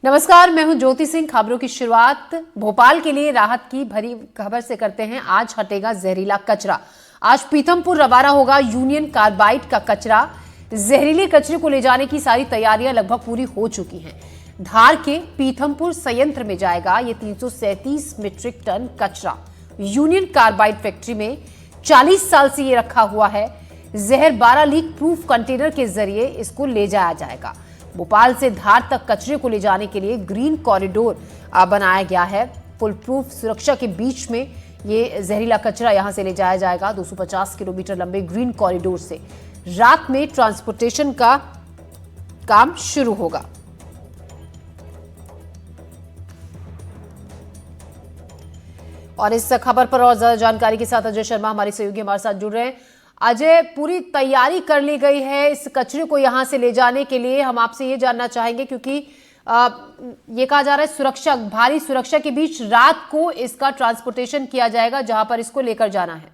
नमस्कार, मैं हूं ज्योति सिंह। खबरों की शुरुआत भोपाल के लिए राहत की भरी खबर से करते हैं। आज हटेगा जहरीला कचरा। आज पीथमपुर रवाना होगा यूनियन कार्बाइड का कचरा। जहरीले कचरे को ले जाने की सारी तैयारियां लगभग पूरी हो चुकी हैं। धार के पीथमपुर संयंत्र में जाएगा ये 337 मीट्रिक टन कचरा। यूनियन कार्बाइड फैक्ट्री में 40 साल से ये रखा हुआ है। जहर 12 लीक प्रूफ कंटेनर के जरिए इसको ले जाया जाएगा। भोपाल से धार तक कचरे को ले जाने के लिए ग्रीन कॉरिडोर बनाया गया है। फुल प्रूफ सुरक्षा के बीच में ये जहरीला कचरा यहां से ले जाया जाएगा। 250 किलोमीटर लंबे ग्रीन कॉरिडोर से रात में ट्रांसपोर्टेशन का काम शुरू होगा। और इस खबर पर और ज्यादा जानकारी के साथ अजय शर्मा हमारे सहयोगी हमारे साथ जुड़ रहे हैं। अजय, पूरी तैयारी कर ली गई है इस कचरे को यहां से ले जाने के लिए। हम आपसे ये जानना चाहेंगे क्योंकि ये कहा जा रहा है भारी सुरक्षा के बीच रात को इसका ट्रांसपोर्टेशन किया जाएगा जहां पर इसको लेकर जाना है।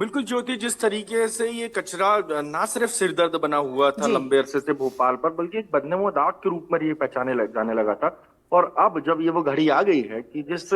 बिल्कुल ज्योति, जिस तरीके से ये कचरा ना सिर्फ सिरदर्द बना हुआ था लंबे अरसे से भोपाल पर, बल्कि एक बदनमो दाग के रूप में ये पहचाने जाने लगा था। और अब जब ये वो घड़ी आ गई है कि जिस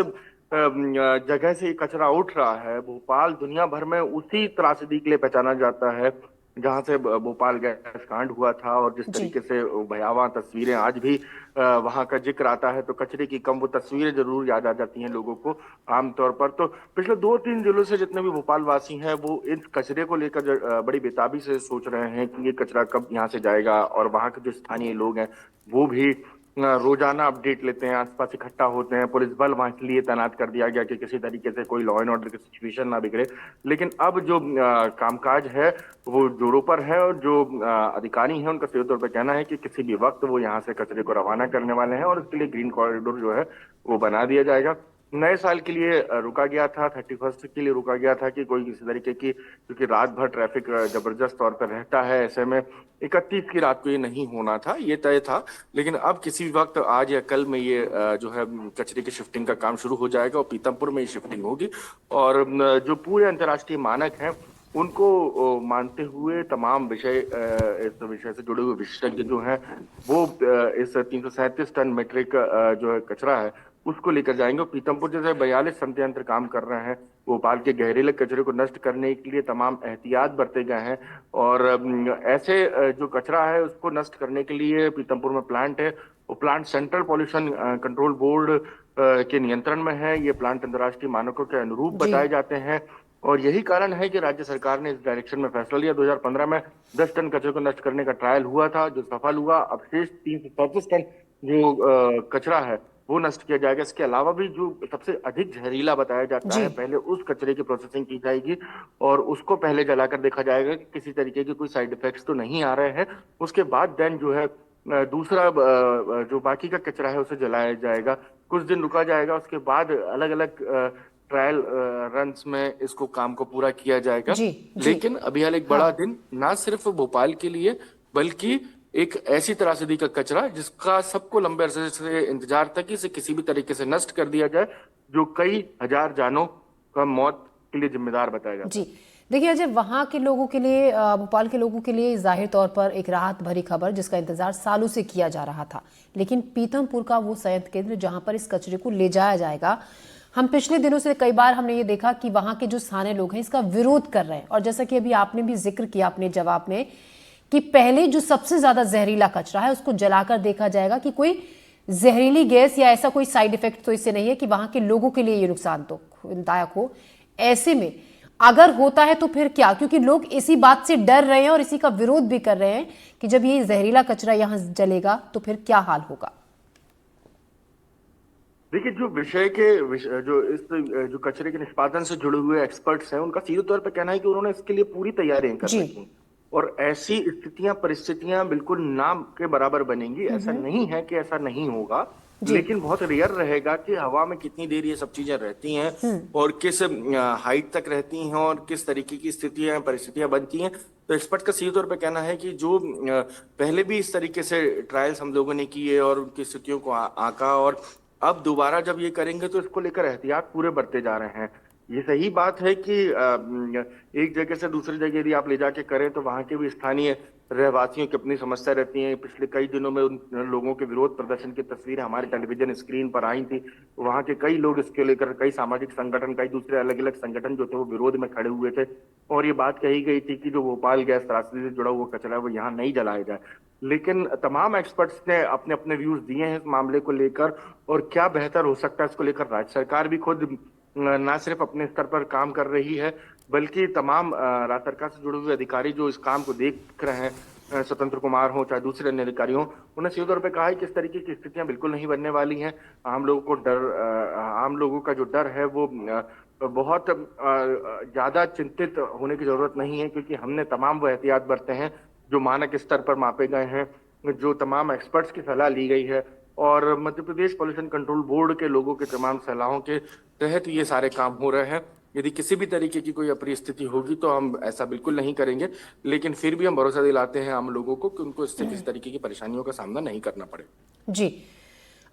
जगह से ये कचरा उठ रहा है, भोपाल दुनिया भर में उसी त्रासदी के लिए पहचाना जाता है जहां से भोपाल गैस कांड हुआ था। और जिस तरीके से भयावह तस्वीरें आज भी वहां का जिक्र आता है, तो कचरे की कम वो तस्वीरें जरूर याद आ जाती हैं लोगों को आमतौर पर। तो पिछले 2-3 दिनों से जितने भी भोपाल वासी हैं वो इस कचरे को लेकर बड़ी बेताबी से सोच रहे हैं कि ये कचरा कब यहाँ से जाएगा। और वहां के जो स्थानीय लोग हैं वो भी रोजाना अपडेट लेते हैं, आसपास इकट्ठा होते हैं। पुलिस बल वहां इसलिए तैनात कर दिया गया कि किसी तरीके से कोई लॉ एंड ऑर्डर की सिचुएशन ना बिगड़े। लेकिन अब जो कामकाज है वो जोरों पर है, और जो अधिकारी हैं उनका सीधे तौर पर कहना है कि किसी भी वक्त वो यहाँ से कचरे को रवाना करने वाले हैं। और इसके लिए ग्रीन कॉरिडोर जो है वो बना दिया जाएगा। नए साल के लिए रुका गया था, 31 के लिए रुका गया था कि कोई किसी तरीके की, क्योंकि रात भर ट्रैफिक जबरदस्त तौर पर रहता है, ऐसे में 31 की रात को ये नहीं होना था, ये तय था। लेकिन अब किसी वक्त आज या कल में ये जो है कचरे की शिफ्टिंग का काम शुरू हो जाएगा और पीतमपुर में ये शिफ्टिंग होगी। और जो पूरे अंतर्राष्ट्रीय मानक हैं उनको मानते हुए तमाम इस विषय से जुड़े हुए विशेषज्ञ जो हैं वो इस 337 टन मीट्रिक जो है कचरा है उसको लेकर जाएंगे। पीतमपुर जैसे 42 संयंत्र काम कर रहे हैं। भोपाल के जहरीले कचरे को नष्ट करने के लिए तमाम एहतियात बरते गए हैं। और ऐसे जो कचरा है उसको नष्ट करने के लिए पीतमपुर में प्लांट है। वो plant central pollution control board के नियंत्रण में है। ये प्लांट अंतर्राष्ट्रीय मानकों के अनुरूप बताए जाते हैं। और यही कारण है कि राज्य सरकार ने इस डायरेक्शन में फैसला लिया। 2015 में 10 टन कचरे को नष्ट करने का ट्रायल हुआ था जो सफल हुआ। अब शेष 337 टन जो कचरा है वो नष्ट किया जाएगा। इसके अलावा भी जो सबसे अधिक जहरीला बताया जाता है, पहले उस कचरे की प्रोसेसिंग की जाएगी और उसको पहले जलाकर देखा जाएगा कि किसी तरीके के कोई साइड इफेक्ट्स तो नहीं आ रहे हैं। उसके बाद देन जो है दूसरा जो बाकी का कचरा है उसे जलाया जाएगा। कुछ दिन रुका जाएगा, उसके बाद अलग अलग ट्रायल रन्स में इसको काम को पूरा किया जाएगा। लेकिन अभी हाल एक बड़ा दिन ना सिर्फ भोपाल के लिए बल्कि एक ऐसी त्रासदी का कचरा जिसका सबको लंबे अरसे से इंतजार था कि इसे किसी भी तरीके से नष्ट कर दिया जाए, जो कई हजार जानों का मौत के लिए जिम्मेदार बताया जाता है। जी देखिए अजय, वहां के लोगों के लिए, भोपाल के लोगों के लिए जाहिर तौर पर एक राहत भरी खबर जिसका इंतजार सालों से किया जा रहा था। लेकिन पीथमपुर का वो संयंत्र केंद्र जहां पर इस कचरे को ले जाया जाएगा, हम पिछले दिनों से कई बार हमने ये देखा कि वहां के जो स्थानीय लोग हैं इसका विरोध कर रहे हैं। और जैसा कि अभी आपने भी जिक्र किया अपने जवाब में कि पहले जो सबसे ज्यादा जहरीला कचरा है उसको जलाकर देखा जाएगा कि कोई जहरीली गैस या ऐसा कोई साइड इफेक्ट तो इससे नहीं है कि वहां के लोगों के लिए ये नुकसानदायक हो। ऐसे में अगर होता है तो फिर क्या? क्योंकि लोग इसी बात से डर रहे हैं और इसी का विरोध भी कर रहे हैं कि जब ये जहरीला कचरा यहां जलेगा तो फिर क्या हाल होगा। देखिए, जो कचरे के निष्पादन से जुड़े हुए एक्सपर्ट्स हैं उनका सीधे तौर पर कहना है कि उन्होंने इसके लिए पूरी तैयारियां कर रखी। और ऐसी परिस्थितियां बिल्कुल नाम के बराबर बनेंगी। ऐसा नहीं है कि ऐसा नहीं होगा, लेकिन बहुत रेयर रहेगा कि हवा में कितनी देर ये सब चीजें रहती हैं और किस हाइट तक रहती हैं और किस तरीके की परिस्थितियां बनती हैं। तो एक्सपर्ट का सीधे तौर पे कहना है कि जो पहले भी इस तरीके से ट्रायल्स हम लोगों ने किए और उनकी स्थितियों को आंका, और अब दोबारा जब ये करेंगे तो इसको लेकर एहतियात पूरे बरते जा रहे हैं। ये सही बात है कि एक जगह से दूसरी जगह यदि आप ले जाके करें तो वहां के भी स्थानीय रहवासियों की अपनी समस्या रहती है। पिछले कई दिनों में उन लोगों के विरोध प्रदर्शन की तस्वीरें हमारे टेलीविजन स्क्रीन पर आई थी। वहां के कई लोग इसके लेकर, कई सामाजिक संगठन, कई दूसरे अलग अलग संगठन जो थे वो विरोध में खड़े हुए थे, और ये बात कही गई थी कि जो भोपाल गैस त्रासदी से जुड़ा हुआ कचरा है वो यहाँ नहीं जलाया जाए। लेकिन तमाम एक्सपर्ट्स ने अपने अपने व्यूज दिए हैं इस मामले को लेकर, और क्या बेहतर हो सकता है इसको लेकर। राज्य सरकार भी खुद ना सिर्फ अपने स्तर पर काम कर रही है, बल्कि तमाम राज्य सरकार से जुड़े हुए अधिकारी जो इस काम को देख रहे हैं, स्वतंत्र कुमार हो चाहे दूसरे अन्य अधिकारी हो, उन्हें सीधे तौर पे कहा है कि इस तरीके की स्थितियां बिल्कुल नहीं बनने वाली हैं। आम लोगों का जो डर है वो बहुत ज्यादा चिंतित होने की जरूरत नहीं है, क्योंकि हमने तमाम वो एहतियात बरते हैं जो मानक स्तर पर मापे गए हैं, जो तमाम एक्सपर्ट्स की सलाह ली गई है, और Madhya Pradesh pollution control board के लोगों के तमाम सलाहों के तहत ये सारे काम हो रहे हैं। यदि किसी भी तरीके की कोई अप्रिय स्थिति होगी तो हम ऐसा बिल्कुल नहीं करेंगे, लेकिन फिर भी हम भरोसा दिलाते हैं आम लोगों को कि उनको इससे किसी तरीके की परेशानियों का सामना नहीं करना पड़े। जी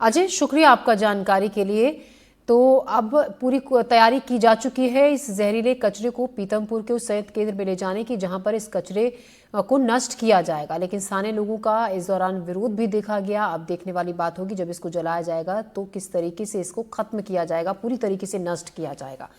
अजय, शुक्रिया आपका जानकारी के लिए। तो अब पूरी तैयारी की जा चुकी है इस जहरीले कचरे को पीतमपुर के उस संयंत्र केंद्र में ले जाने की, जहां पर इस कचरे को नष्ट किया जाएगा। लेकिन स्थानीय लोगों का इस दौरान विरोध भी देखा गया। अब देखने वाली बात होगी जब इसको जलाया जाएगा तो किस तरीके से इसको खत्म किया जाएगा, पूरी तरीके से नष्ट किया जाएगा।